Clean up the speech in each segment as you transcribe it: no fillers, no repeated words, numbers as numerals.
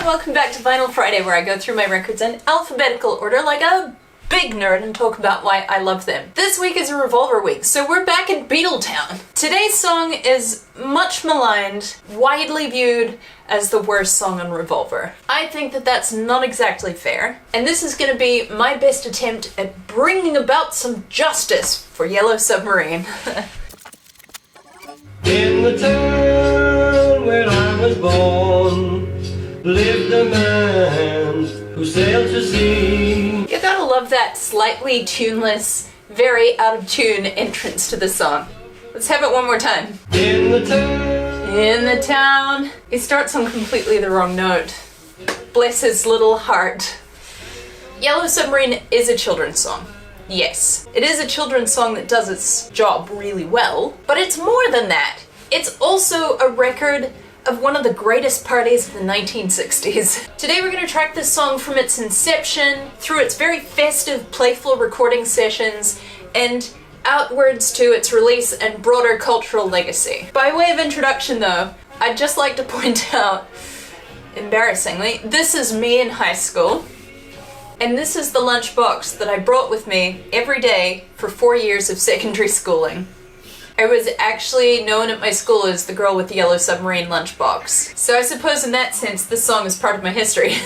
and welcome back to Vinyl Friday, where I go through my records in alphabetical order like a big nerd and talk about why I love them. This week is a Revolver week, so we're back in Beatletown. Today's song is much maligned, widely viewed as the worst song on Revolver. I think that that's not exactly fair, and this is going to be my best attempt at bringing about some justice for Yellow Submarine. In the town where I was born lived a man who sailed to sea. You gotta love that slightly tuneless, very out of tune entrance to the song. Let's have it one more time. In the town. In the town. He starts on completely the wrong note. Bless his little heart. Yellow Submarine is a children's song. Yes, it is a children's song that does its job really well, but it's more than that. It's also a record of one of the greatest parties of the 1960s. Today we're going to track this song from its inception, through its very festive, playful recording sessions, and outwards to its release and broader cultural legacy. By way of introduction though, I'd just like to point out, embarrassingly, this is me in high school. And this is the lunchbox that I brought with me every day for 4 years of secondary schooling. I was actually known at my school as the girl with the Yellow Submarine lunchbox. So I suppose in that sense, this song is part of my history.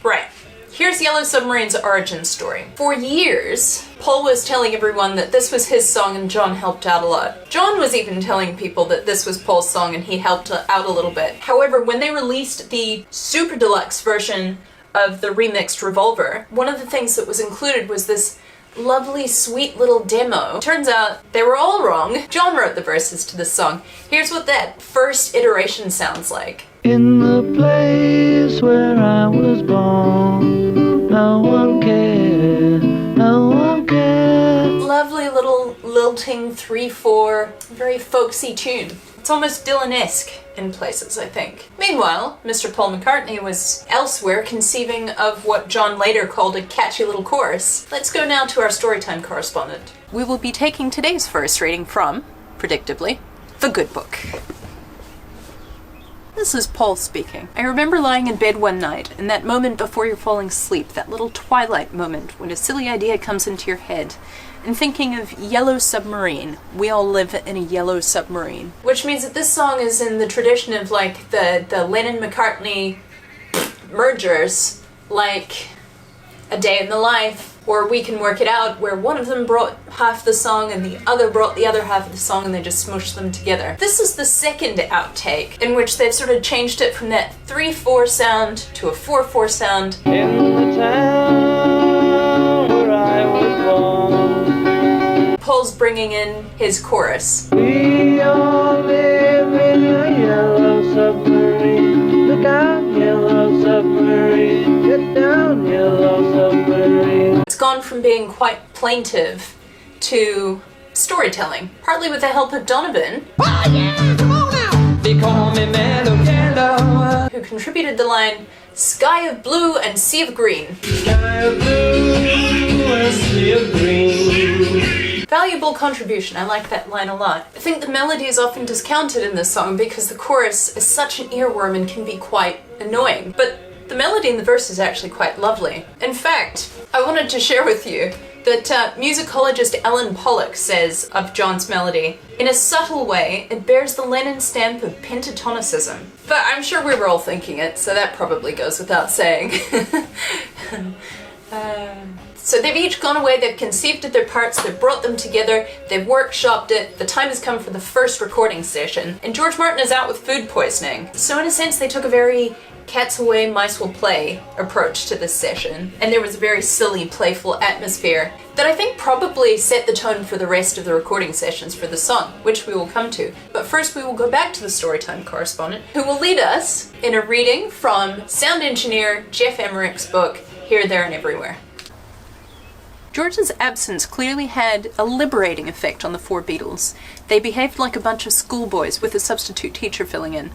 Right. Here's Yellow Submarine's origin story. For years, Paul was telling everyone that this was his song and John helped out a lot. John was even telling people that this was Paul's song and he helped out a little bit. However, when they released the super deluxe version of the remixed Revolver, one of the things that was included was this lovely, sweet little demo. Turns out they were all wrong. John wrote the verses to this song. Here's what that first iteration sounds like. In the place where I was born, no one cared, no one cared. Lovely little lilting 3/4, very folksy tune. It's almost Dylan-esque in places, I think. Meanwhile, Mr. Paul McCartney was elsewhere conceiving of what John later called a catchy little chorus. Let's go now to our Storytime correspondent. We will be taking today's first reading from, predictably, The Good Book. This is Paul speaking. I remember lying in bed one night, and that moment before you're falling asleep, that little twilight moment when a silly idea comes into your head, and thinking of Yellow Submarine. We all live in a yellow submarine. Which means that this song is in the tradition of like the Lennon-McCartney mergers, like A Day in the Life, or We Can Work It Out, where one of them brought half the song and the other brought the other half of the song and they just smushed them together. This is the second outtake, in which they've sort of changed it from that 3/4 sound to a 4/4 sound. In the town where I was born, Paul's bringing in his chorus. we all live in a yellow submarine. Look out, yellow submarine. Get down, yellow submarine. It's gone from being quite plaintive to storytelling, partly with the help of Donovan, Oh yeah, come on now. They call me Mellow Yellow. who contributed the line, "Sky of blue and sea of green." Sky of blue and sea of green. Valuable contribution, I like that line a lot. I think the melody is often discounted in this song because the chorus is such an earworm and can be quite annoying, but the melody in the verse is actually quite lovely. In fact, I wanted to share with you that musicologist Alan Pollock says of John's melody, in a subtle way, it bears the Lennon stamp of pentatonicism. But I'm sure we were all thinking it, so that probably goes without saying. So they've each gone away, they've conceived of their parts, they've brought them together, they've workshopped it, the time has come for the first recording session, and George Martin is out with food poisoning. So in a sense they took a very cats away, mice will play approach to this session, and there was a very silly, playful atmosphere that I think probably set the tone for the rest of the recording sessions for the song, which we will come to. But first we will go back to the Storytime correspondent, who will lead us in a reading from sound engineer Jeff Emmerich's book, Here, There and Everywhere. George's absence clearly had a liberating effect on the four Beatles. They behaved like a bunch of schoolboys with a substitute teacher filling in.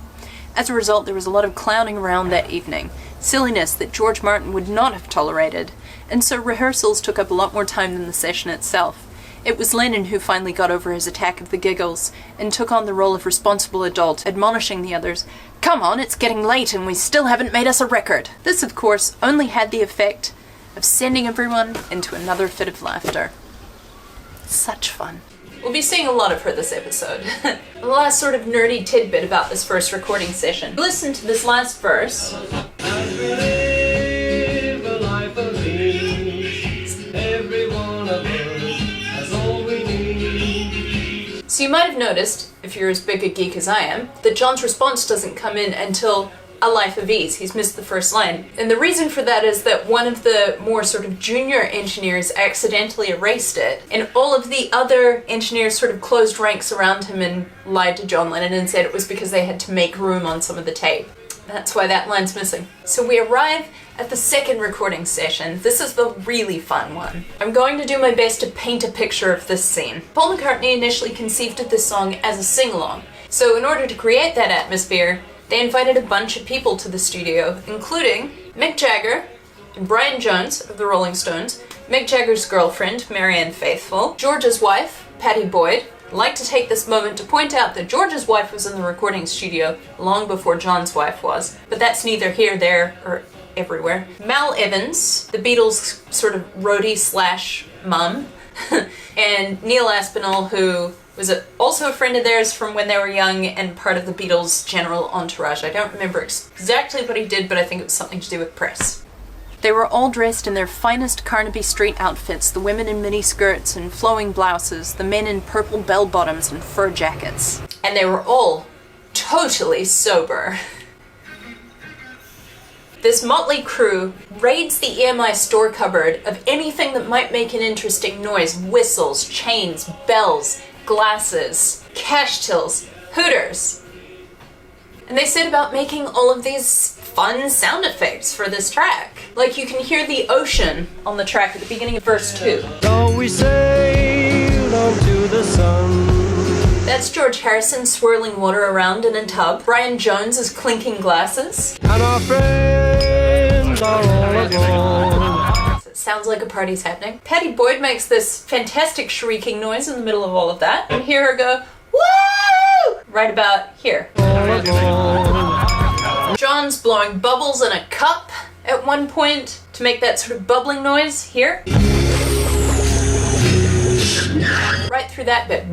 As a result, there was a lot of clowning around that evening, silliness that George Martin would not have tolerated, and so rehearsals took up a lot more time than the session itself. It was Lennon who finally got over his attack of the giggles and took on the role of responsible adult, admonishing the others Come on, it's getting late and we still haven't made us a record. This, of course, only had the effect of sending everyone into another fit of laughter. Such fun. We'll be seeing a lot of her this episode. The last sort of nerdy tidbit about this first recording session. Listen to this last verse. So you might have noticed, if you're as big a geek as I am, that John's response doesn't come in until A Life of Ease. He's missed the first line. And the reason for that is that one of the more sort of junior engineers accidentally erased it, and all of the other engineers sort of closed ranks around him and lied to John Lennon and said it was because they had to make room on some of the tape. That's why that line's missing. So we arrive at the second recording session. This is the really fun one. I'm going to do my best to paint a picture of this scene. Paul McCartney initially conceived of this song as a sing-along. So in order to create that atmosphere, they invited a bunch of people to the studio, including Mick Jagger and Brian Jones of the Rolling Stones, Mick Jagger's girlfriend, Marianne Faithfull, George's wife, Pattie Boyd. I'd like to take this moment to point out that George's wife was in the recording studio long before John's wife was, but that's neither here, there, or everywhere. Mal Evans, the Beatles' sort of roadie slash mum, and Neil Aspinall, who was also a friend of theirs from when they were young and part of the Beatles' general entourage. I don't remember exactly what he did, but I think it was something to do with press. They were all dressed in their finest Carnaby Street outfits, the women in mini skirts and flowing blouses, the men in purple bell-bottoms and fur jackets. And they were all totally sober. This motley crew raids the EMI store cupboard of anything that might make an interesting noise. Whistles, chains, bells, glasses, cash tills, hooters. And they set about making all of these fun sound effects for this track. Like you can hear the ocean on the track at the beginning of verse 2. So we sailed on to the sun. That's George Harrison swirling water around in a tub. Brian Jones is clinking glasses. And our friends are all aboard. It sounds like a party's happening. Pattie Boyd makes this fantastic shrieking noise in the middle of all of that. And hear her go, woo! Right about here. John's blowing bubbles in a cup at one point to make that sort of bubbling noise here. Right through that bit.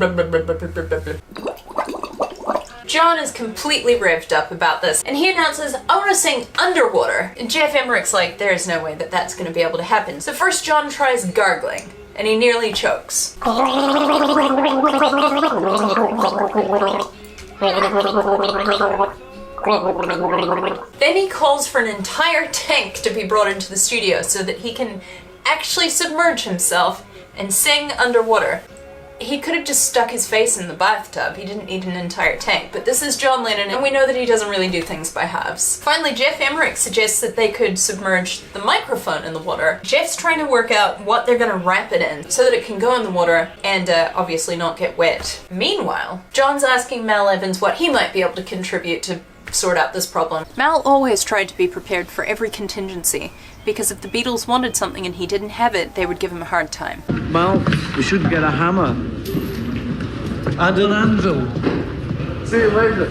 John is completely revved up about this, and he announces, I want to sing underwater. And Jeff Emmerich's like, there is no way that that's going to be able to happen. So first John tries gargling, and he nearly chokes. Then he calls for an entire tank to be brought into the studio so that he can actually submerge himself and sing underwater. He could have just stuck his face in the bathtub. He didn't need an entire tank, but this is John Lennon, and we know that he doesn't really do things by halves. Finally, Jeff Emmerich suggests that they could submerge the microphone in the water. Jeff's trying to work out what they're going to wrap it in so that it can go in the water and obviously not get wet. Meanwhile, John's asking Mal Evans what he might be able to contribute to sort out this problem. Mal always tried to be prepared for every contingency, because if the Beatles wanted something and he didn't have it, they would give him a hard time. Mal, we should get a hammer and an anvil. See you later.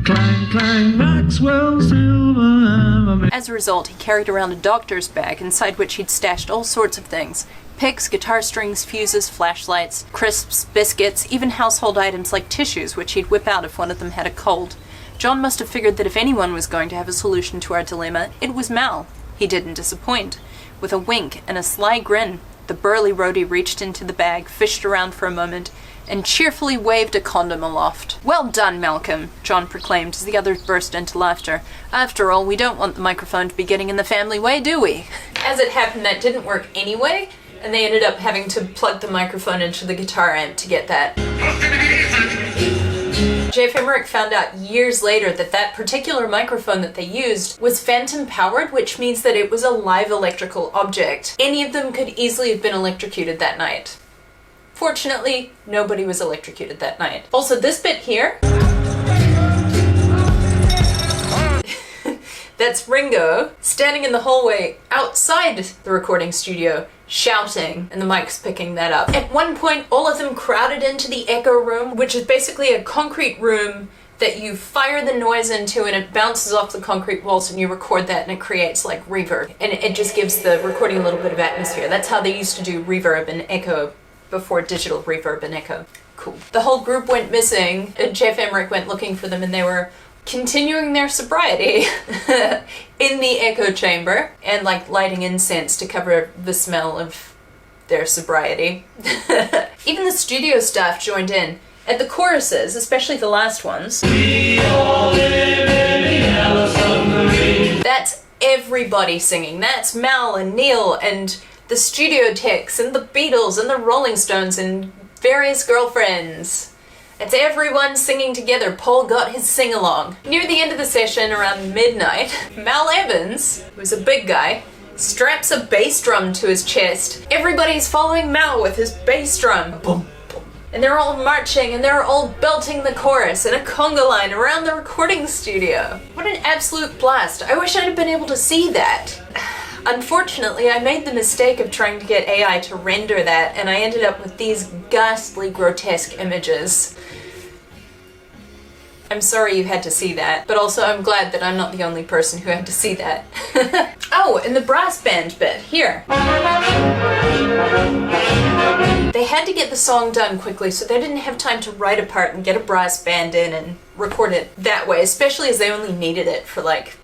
Clang, clang, Maxwell silver hammer. As a result, he carried around a doctor's bag inside which he'd stashed all sorts of things. Picks, guitar strings, fuses, flashlights, crisps, biscuits, even household items like tissues which he'd whip out if one of them had a cold. John must have figured that if anyone was going to have a solution to our dilemma, it was Mal. He didn't disappoint. With a wink and a sly grin, the burly roadie reached into the bag, fished around for a moment, and cheerfully waved a condom aloft. Well done, Malcolm, John proclaimed as the others burst into laughter. After all, we don't want the microphone to be getting in the family way, do we? As it happened, that didn't work anyway, and they ended up having to plug the microphone into the guitar amp to get that. Jeff Emmerich found out years later that that particular microphone that they used was phantom powered, which means that it was a live electrical object. Any of them could easily have been electrocuted that night. Fortunately, nobody was electrocuted that night. Also, this bit here, that's Ringo standing in the hallway outside the recording studio, shouting, and the mic's picking that up. At one point, all of them crowded into the echo room, which is basically a concrete room that you fire the noise into and it bounces off the concrete walls and you record that and it creates like reverb. And it just gives the recording a little bit of atmosphere. That's how they used to do reverb and echo before digital reverb and echo. Cool. The whole group went missing and Jeff Emmerich went looking for them and they were continuing their sobriety in the echo chamber and like lighting incense to cover the smell of their sobriety. Even the studio staff joined in. At the choruses, especially the last ones, we all live in a yellow submarine. That's everybody singing. That's Mal and Neil and the studio techs and the Beatles and the Rolling Stones and various girlfriends. It's everyone singing together. Paul got his sing-along. Near the end of the session, around midnight, Mal Evans, who's a big guy, straps a bass drum to his chest. Everybody's following Mal with his bass drum. Boom, boom. And they're all marching and they're all belting the chorus in a conga line around the recording studio. What an absolute blast. I wish I'd have been able to see that. Unfortunately, I made the mistake of trying to get AI to render that and I ended up with these ghastly, grotesque images. I'm sorry you had to see that, but also I'm glad that I'm not the only person who had to see that. Oh, and the brass band bit, here. They had to get the song done quickly, so they didn't have time to write a part and get a brass band in and record it that way, especially as they only needed it for like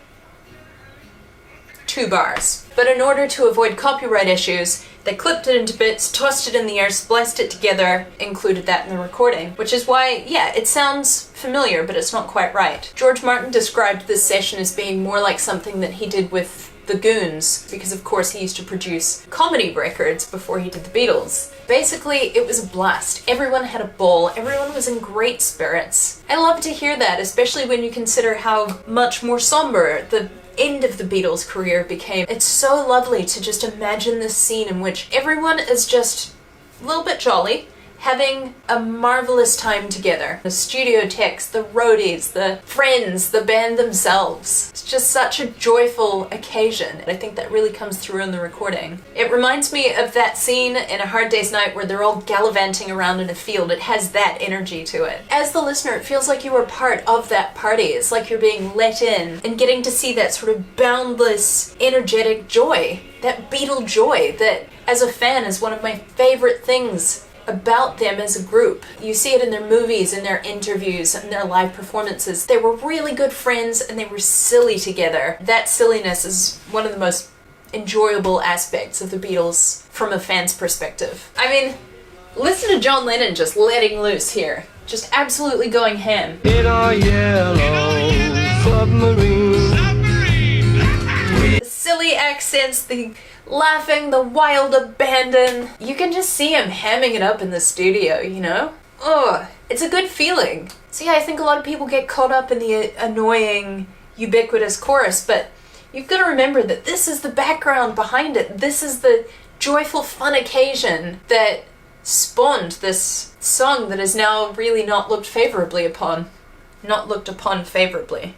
2 bars. But in order to avoid copyright issues, they clipped it into bits, tossed it in the air, spliced it together, included that in the recording. Which is why, yeah, it sounds familiar, but it's not quite right. George Martin described this session as being more like something that he did with the Goons, because of course he used to produce comedy records before he did the Beatles. Basically, it was a blast. Everyone had a ball. Everyone was in great spirits. I love to hear that, especially when you consider how much more somber the end of the Beatles' career became. It's so lovely to just imagine this scene in which everyone is just a little bit jolly, having a marvelous time together. The studio techs, the roadies, the friends, the band themselves. It's just such a joyful occasion. I think that really comes through in the recording. It reminds me of that scene in A Hard Day's Night where they're all gallivanting around in a field. It has that energy to it. As the listener, it feels like you were part of that party. It's like you're being let in and getting to see that sort of boundless, energetic joy. That Beatle joy that, as a fan, is one of my favorite things about them as a group. You see it in their movies, in their interviews, and their live performances. They were really good friends and they were silly together. That silliness is one of the most enjoyable aspects of the Beatles from a fan's perspective. I mean, listen to John Lennon just letting loose here. Just absolutely going ham. In our yellow submarine. The silly accents, the laughing, the wild abandon. You can just see him hamming it up in the studio, you know? Oh, it's a good feeling. So yeah, I think a lot of people get caught up in the annoying, ubiquitous chorus, but you've got to remember that this is the background behind it. This is the joyful, fun occasion that spawned this song that is now really not looked favorably upon. Not looked upon favorably.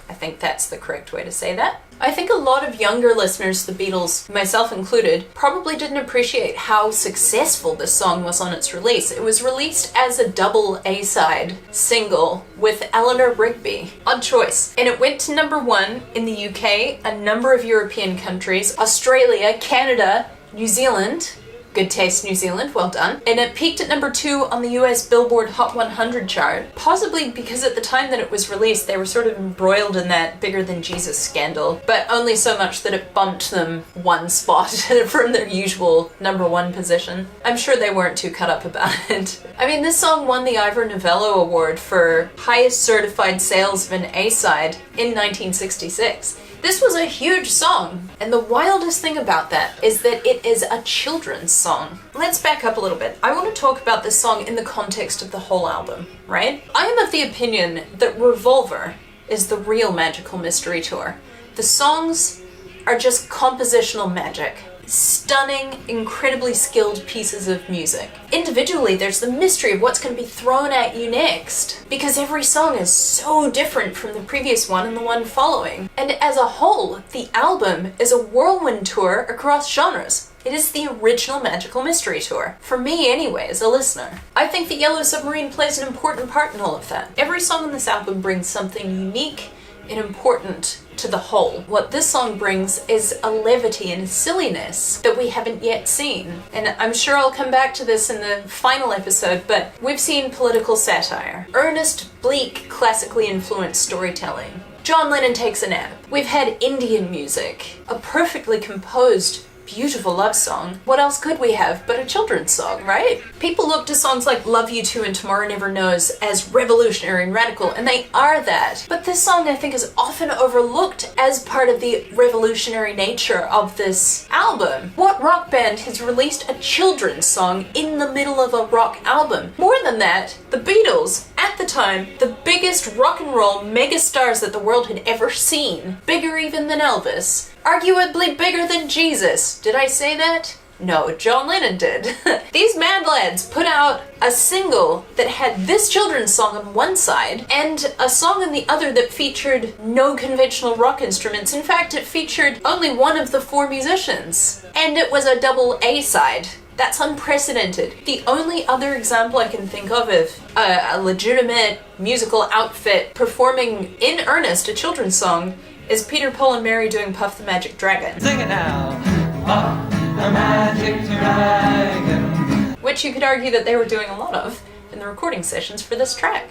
I think that's the correct way to say that. I think a lot of younger listeners to the Beatles, myself included, probably didn't appreciate how successful this song was on its release. It was released as a double A-side single with Eleanor Rigby. Odd choice. And it went to #1 in the UK, a number of European countries, Australia, Canada, New Zealand. Good taste, New Zealand, well done. And it peaked at #2 on the US Billboard Hot 100 chart, possibly because at the time that it was released they were sort of embroiled in that Bigger Than Jesus scandal, but only so much that it bumped them 1 spot from their usual #1 position. I'm sure they weren't too cut up about it. I mean, this song won the Ivor Novello Award for highest certified sales of an A-side in 1966. This was a huge song, and the wildest thing about that is that it is a children's song. Let's back up a little bit. I want to talk about this song in the context of the whole album, right? I am of the opinion that Revolver is the real Magical Mystery Tour. The songs are just compositional magic. Stunning, incredibly skilled pieces of music. Individually, there's the mystery of what's going to be thrown at you next, because every song is so different from the previous one and the one following. And as a whole, the album is a whirlwind tour across genres. It is the original Magical Mystery Tour. For me anyway, as a listener. I think that Yellow Submarine plays an important part in all of that. Every song on this album brings something unique and important to the whole. What this song brings is a levity and a silliness that we haven't yet seen. And I'm sure I'll come back to this in the final episode, but we've seen political satire, earnest, bleak, classically influenced storytelling. John Lennon takes a nap. We've had Indian music, a perfectly composed, beautiful love song. What else could we have but a children's song, right? People look to songs like Love You Too and Tomorrow Never Knows as revolutionary and radical, and they are that. But this song, I think, is often overlooked as part of the revolutionary nature of this album. What rock band has released a children's song in the middle of a rock album? More than that, the Beatles, at the time, the biggest rock and roll megastars that the world had ever seen, bigger even than Elvis, arguably bigger than Jesus. Did I say that? No, John Lennon did. These mad lads put out a single that had this children's song on one side and a song on the other that featured no conventional rock instruments. In fact, it featured only one of the four musicians. And it was a double A side. That's unprecedented. The only other example I can think of a legitimate musical outfit performing in earnest a children's song is Peter, Paul and Mary doing Puff the Magic Dragon. Sing it now. Puff the Magic Dragon. Which you could argue that they were doing a lot of in the recording sessions for this track.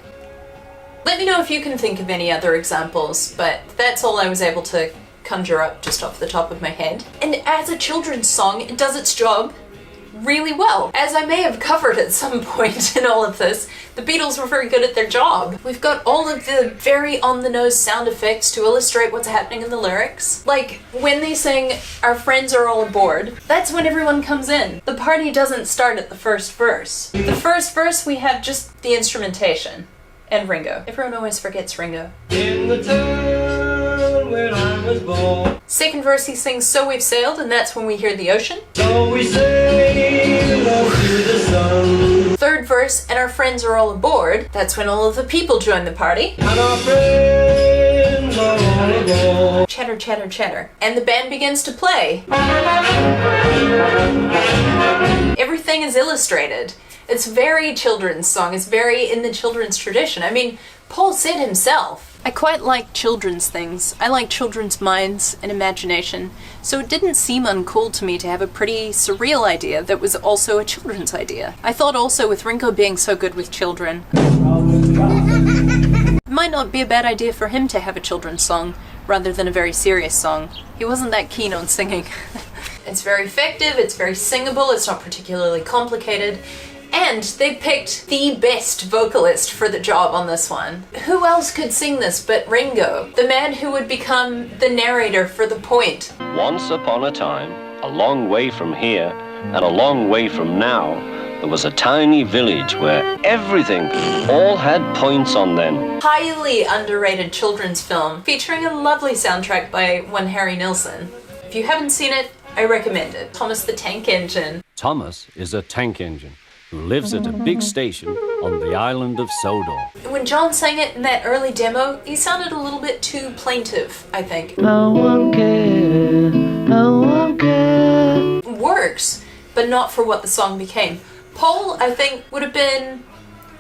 Let me know if you can think of any other examples, but that's all I was able to conjure up just off the top of my head. And as a children's song, it does its job really well. As I may have covered at some point in all of this, the Beatles were very good at their job. We've got all of the very on-the-nose sound effects to illustrate what's happening in the lyrics. Like, when they sing, "Our friends are all aboard," that's when everyone comes in. The party doesn't start at the first verse. The first verse, we have just the instrumentation. And Ringo. Everyone always forgets Ringo. In the town where I was born. Second verse, he sings "So We've Sailed," and that's when we hear the ocean. So we sail up to the sun. Third verse, "And our friends are all aboard," that's when all of the people join the party. And our friends are all aboard. Chatter, chatter, chatter. And the band begins to play. Everything is illustrated. It's very children's song. It's very in the children's tradition. I mean, Paul said himself, I quite like children's things. I like children's minds and imagination. So it didn't seem uncool to me to have a pretty surreal idea that was also a children's idea. I thought also with Ringo being so good with children, it might not be a bad idea for him to have a children's song rather than a very serious song. He wasn't that keen on singing. It's very effective, it's very singable, it's not particularly complicated. And they picked the best vocalist for the job on this one. Who else could sing this but Ringo? The man who would become the narrator for The Point. Once upon a time, a long way from here, and a long way from now, there was a tiny village where everything all had points on them. Highly underrated children's film, featuring a lovely soundtrack by one Harry Nilsson. If you haven't seen it, I recommend it. Thomas the Tank Engine. Thomas is a tank engine who lives at a big station on the island of Sodor. When John sang it in that early demo, he sounded a little bit too plaintive, I think. No one cares, no one cares. Works, but not for what the song became. Paul, I think, would have been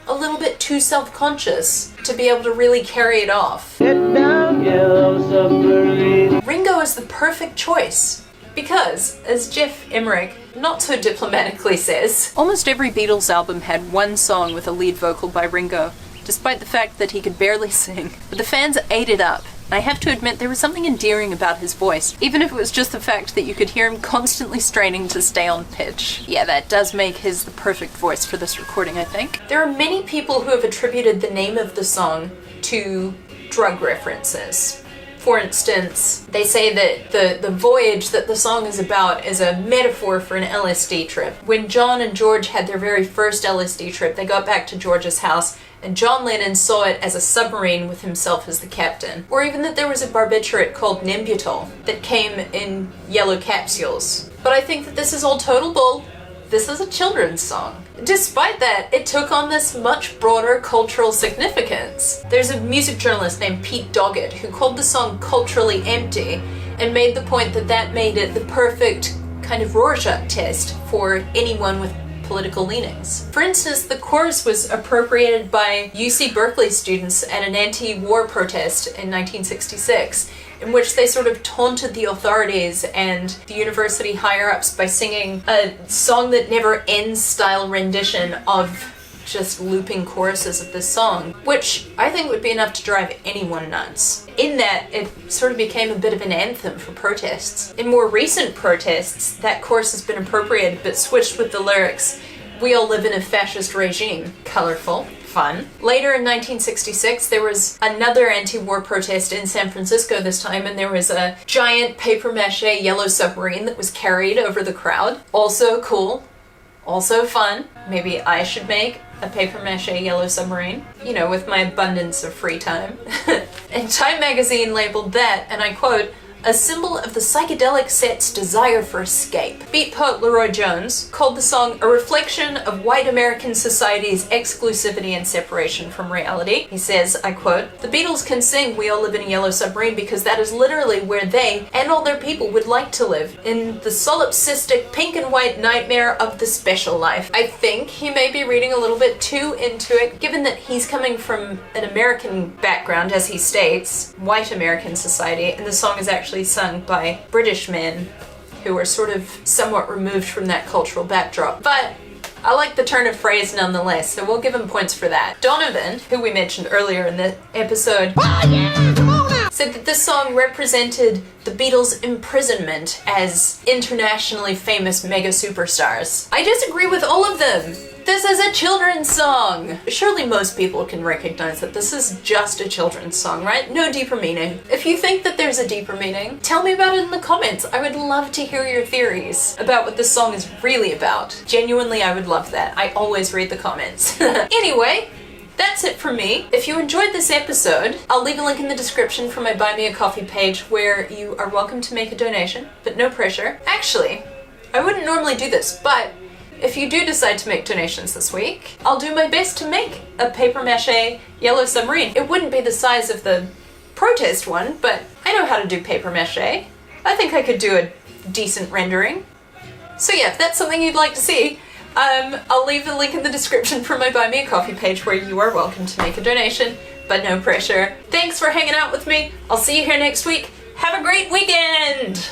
a little bit too self-conscious to be able to really carry it off. Get down, yellow submarine. Ringo is the perfect choice. Because, as Jeff Emmerich not so diplomatically says, almost every Beatles album had one song with a lead vocal by Ringo, despite the fact that he could barely sing. But the fans ate it up. I have to admit there was something endearing about his voice, even if it was just the fact that you could hear him constantly straining to stay on pitch. Yeah, that does make his the perfect voice for this recording, I think. There are many people who have attributed the name of the song to drug references. For instance, they say that the voyage that the song is about is a metaphor for an LSD trip. When John and George had their very first LSD trip, they got back to George's house, and John Lennon saw it as a submarine with himself as the captain. Or even that there was a barbiturate called Nembutol that came in yellow capsules. But I think that this is all total bull. This is a children's song. Despite that, it took on this much broader cultural significance. There's a music journalist named Pete Doggett who called the song culturally empty and made the point that that made it the perfect kind of Rorschach test for anyone with political leanings. For instance, the chorus was appropriated by UC Berkeley students at an anti-war protest in 1966, in which they sort of taunted the authorities and the university higher-ups by singing a song that never ends style rendition of just looping choruses of this song, which I think would be enough to drive anyone nuts. In that, it sort of became a bit of an anthem for protests. In more recent protests, that chorus has been appropriated but switched with the lyrics, "We all live in a fascist regime." Colorful. Fun. Later in 1966, there was another anti-war protest in San Francisco this time, and there was a giant papier-mâché yellow submarine that was carried over the crowd. Also cool. Also fun. Maybe I should make a papier-mâché yellow submarine, you know, with my abundance of free time. And Time magazine labeled that, and I quote, "a symbol of the psychedelic set's desire for escape." Beat poet Leroy Jones called the song a reflection of white American society's exclusivity and separation from reality. He says, I quote, "The Beatles can sing 'We All Live in a Yellow Submarine' because that is literally where they and all their people would like to live, in the solipsistic pink and white nightmare of the special life." I think he may be reading a little bit too into it, given that he's coming from an American background, as he states, white American society, and the song is actually sung by British men who are sort of somewhat removed from that cultural backdrop. But I like the turn of phrase nonetheless, so we'll give him points for that. Donovan, who we mentioned earlier in the episode, said that this song represented the Beatles' imprisonment as internationally famous mega superstars. I disagree with all of them. This is a children's song. Surely most people can recognize that this is just a children's song, right? No deeper meaning. If you think that there's a deeper meaning, tell me about it in the comments. I would love to hear your theories about what this song is really about. Genuinely, I would love that. I always read the comments. Anyway, that's it from me. If you enjoyed this episode, I'll leave a link in the description for my Buy Me a Coffee page where you are welcome to make a donation, but no pressure. Actually, I wouldn't normally do this, but if you do decide to make donations this week, I'll do my best to make a papier-mâché yellow submarine. It wouldn't be the size of the protest one, but I know how to do papier-mâché. I think I could do a decent rendering. So yeah, if that's something you'd like to see, I'll leave a link in the description for my Buy Me a Coffee page where you are welcome to make a donation, but no pressure. Thanks for hanging out with me. I'll see you here next week. Have a great weekend!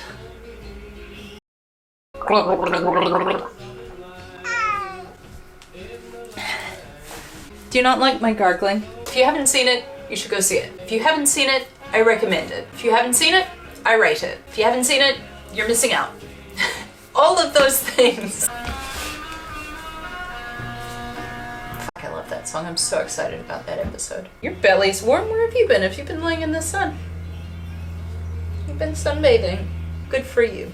Do you not like my gargling? If you haven't seen it, you should go see it. If you haven't seen it, I recommend it. If you haven't seen it, I rate it. If you haven't seen it, you're missing out. All of those things. Fuck, I love that song. I'm so excited about that episode. Your belly's warm. Where have you been? Have you been laying in the sun? You've been sunbathing. Good for you.